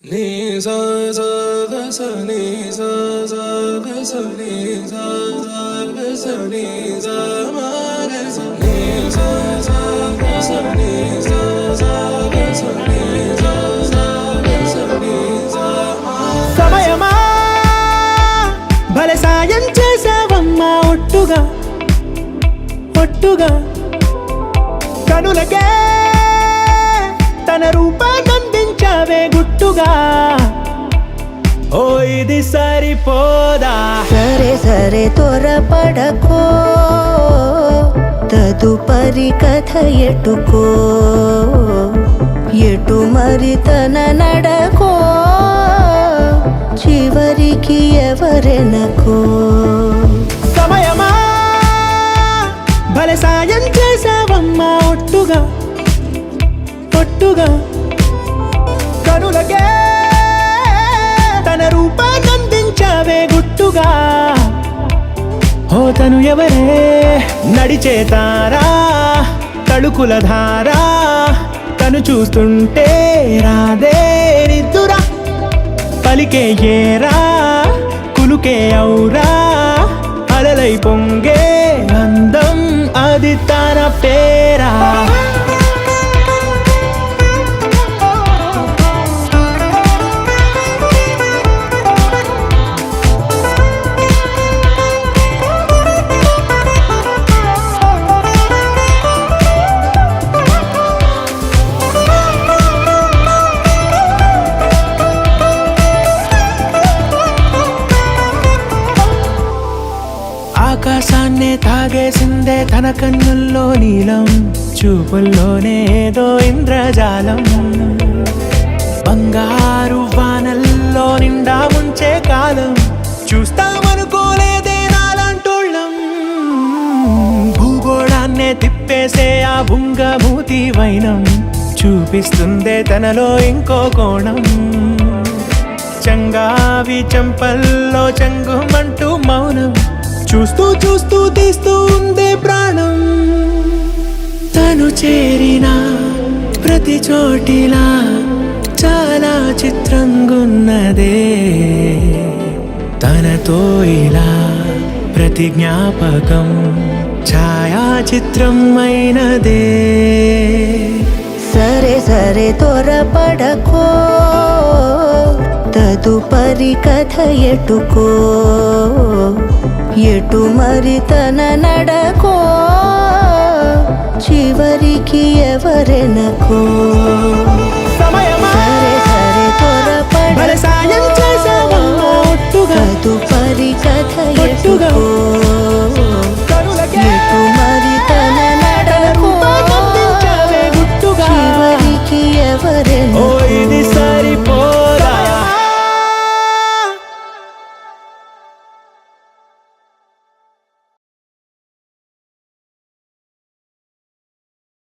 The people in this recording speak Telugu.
ni sa sa ga sa ni sa sa ga sa ni sa sa ga sa ni sa ma ga sa ni sa sa ga sa ni sa sa ga sa ni sa sa ga sa ni sa ma సమయమా భలే సాయం చేసావమ్మా ఒట్టుగా ఒట్టుగా కనులకే తన రూపాన్నందించావే గుట్టుగా ఓ ఇది సరిపోదా సరే సరే త్వరపడకో తదుపరి కథ ఎటుకో ఎటు మరి తన నడకో చివరికి ఎవరెనకో సమయమా భలే సాయం చేసావమ్మా ఒట్టుగా ఒట్టుగా కనులకే తన రూపాన్నందించావే గుట్టుగా ఓ తను ఎవరే నడిచే తారా తళుకుల ధారా తను చూస్తుంటే రాదే నిద్దురా పలికే ఏరా కులుకే ఔరా అలలై పొంగే అందం అది తన పేరా ఆకాశాన్నే తాగేసిందే తన కన్నుల్లో నీలం చూపుల్లోనే ఏదో ఇంద్రజాలం బంగారు వానల్లో నిండా ముంచే కాలం చూస్తామనుకోలేదే నాలంటోళ్ళం భూగోళాన్నే తిప్పేసే ఆ బుంగమూతి వైనం చూపిస్తుందే తనలో ఇంకో కోణం చంగావి చంపల్లో చంగుమంటూ మౌనం చూస్తూ చూస్తూ తీస్తూ ఉందే ప్రాణం తను చేరిన ప్రతి చోటిలా చాలా చిత్రంగున్నదే తనతో ఇలా ప్రతి జ్ఞాపకం ఛాయాచిత్రం అయినదే సరే సరే త్వరపడకో తదుపరి కథ ఎటుకో ఎటు మరి తన నడకో చివరికి ఎవరెనకో సమయమా సరే సరే భలే సాయం చేసావమ్మా ఒట్టుగా తదుపరి కథ ఒట్టుగా ఎటుకో కనులకే ఎటు మరి తన నడకో రూపాన్నందించావే గుట్టుగా చివరికి ఎవరెనకో